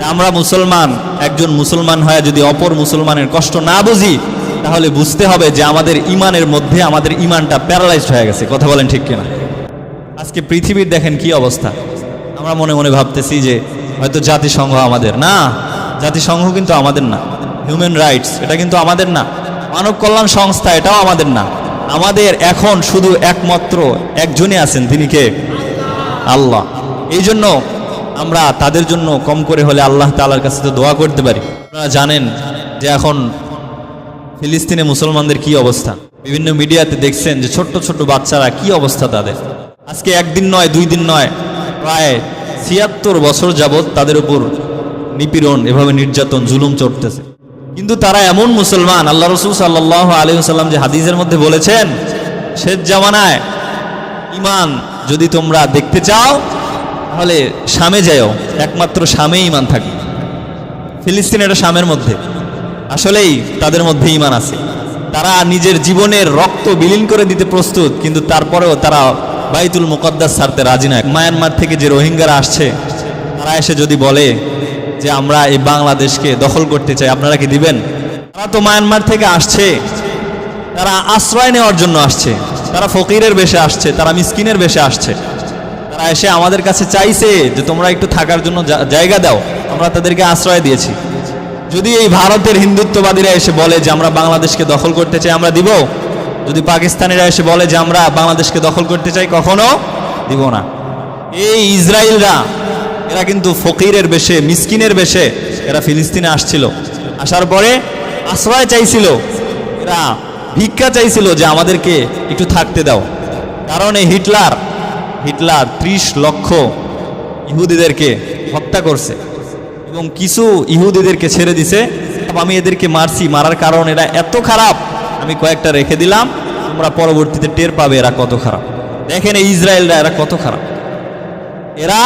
আমরা মুসলমান, একজন মুসলমান হয়ে যদি অপর মুসলমানের কষ্ট না বুঝি, তাহলে বুঝতে হবে যে আমাদের ইমানের মধ্যে আমাদের ইমানটা প্যারালাইজড হয়ে গেছে। কথা বলেন ঠিক কিনা? আজকে পৃথিবীর দেখেন কি অবস্থা। আমরা মনে মনে ভাবতেছি যে হয়তো জাতিসংঘ আমাদের না, জাতিসংঘ কিন্তু আমাদের না। হিউম্যান রাইটস এটা কিন্তু আমাদের না। মানব কল্যাণ সংস্থা এটাও আমাদের না। আমাদের এখন শুধু একমাত্র একজনই আছেন, তিনি কে? আল্লাহ। এই জন্য আমরা তাদের জন্য কম করে হলে আল্লাহ তাআলার কাছে তো দোয়া করতে পারি। আপনারা জানেন যে এখন ফিলিস্তিনে মুসলমানদের কি অবস্থা। বিভিন্ন মিডিয়াতে দেখছেন যে ছোট্ট ছোট্ট বাচ্চারা কি অবস্থা তাদের। আজকে একদিন নয়, 2 দিন নয়, প্রায় 76 বছর যাবৎ তাদের উপর নিপীড়ন, এভাবে নির্যাতন, জুলুম চড়তেছে। কিন্তু তারা এমন মুসলমান, আল্লাহ রাসূল সাল্লাল্লাহু আলাইহি ওয়াসাল্লাম যে হাদিসের মধ্যে বলেছেন, শেষ জামানায় ঈমান যদি তোমরা দেখতে চাও তাহলে শামে যাও, একমাত্র শামে ঈমান থাকে। ফিলিস্তিন এটা শামের মধ্যে, আসলেই তাদের মধ্যে ঈমান আছে। তারা নিজের জীবনের রক্ত বিলীন করে দিতে প্রস্তুত, কিন্তু তারপরেও তারা বাইতুল মুকদ্দাস ছাড়তে রাজি নয়। মায়ানমার থেকে যে রোহিঙ্গারা আসছে, তারা এসে যদি বলে যে আমরা এই বাংলাদেশকে দখল করতে চাই, আপনারা কি দিবেন? তারা তো মায়ানমার থেকে আসছে, তারা আশ্রয় নেওয়ার জন্য আসছে, তারা ফকিরের বেশে আসছে, তারা মিসকিনের বেশে আসছে। তারা এসে আমাদের কাছে চাইছে যে তোমরা একটু থাকার জন্য জায়গা দাও, আমরা তাদেরকে আশ্রয় দিয়েছি। যদি এই ভারতের হিন্দুত্ববাদীরা এসে বলে যে আমরা বাংলাদেশকে দখল করতে চাই, আমরা দিব? যদি পাকিস্তানিরা এসে বলে যে আমরা বাংলাদেশকে দখল করতে চাই, কখনো দিব না। এই ইসরায়েলরা, এরা কিন্তু ফকিরের বেশে, মিসকিনের বেশে এরা ফিলিস্তিনে আসছিল। আসার পরে আশ্রয় চাইছিল, এরা ভিক্ষা চাইছিল যে আমাদেরকে একটু থাকতে দাও। কারণ এই হিটলার 30 লক্ষ ইহুদিদেরকে হত্যা করছে এবং কিছু ইহুদিদেরকে ছেড়ে দিছে। আমি এদেরকে মারছি, মারার কারণ এরা এত খারাপ, আমি কয়েকটা রেখে দিলাম, তোমরা পরবর্তীতে টের পাবে এরা কত খারাপ। দেখেন এই ইসরায়েলরা এরা কত খারাপ। এরা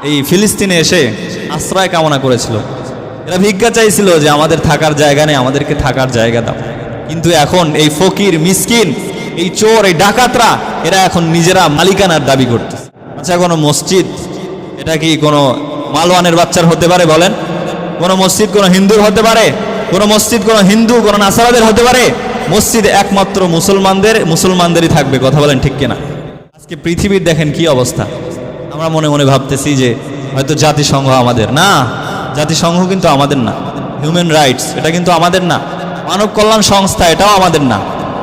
এই ফিলিস্তিনে এসে আশ্রয় কামনা করেছিল, এরা ভিক্ষা চাইছিল যে আমাদের থাকার জায়গা নেই, আমাদেরকে থাকার জায়গা দাও। কিন্তু এখন এই ফকির, মিসকিন, এই চোর, এই ডাকাতরা, এরা এখন নিজেরা মালিকানার দাবি করতেছে। আচ্ছা, কোনো মসজিদ এটা কি কোনো মালওয়ানের বাচ্চার হতে পারে? বলেন, কোনো মসজিদ কোনো হিন্দুর হতে পারে? কোনো মসজিদ কোনো হিন্দু, কোনো নাসারাদের হতে পারে? মসজিদ একমাত্র মুসলমানদেরই থাকবে। কথা বলেন ঠিক কিনা? আজকে পৃথিবীর দেখেন কি অবস্থা। আমরা মনে মনে ভাবতেছি যে হয়তো জাতিসংঘ আমাদের না, জাতিসংঘ কিন্তু আমাদের না। হিউম্যান রাইটস এটা কিন্তু আমাদের না। মানব কল্যাণ সংস্থা এটাও আমাদের না।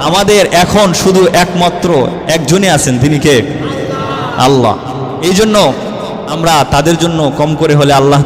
আমাদের এখন শুধু একমাত্র একজনই আছেন, তিনি কে? আল্লাহ। এই জন্য আমরা তাদের জন্য কম করে হলে আল্লাহ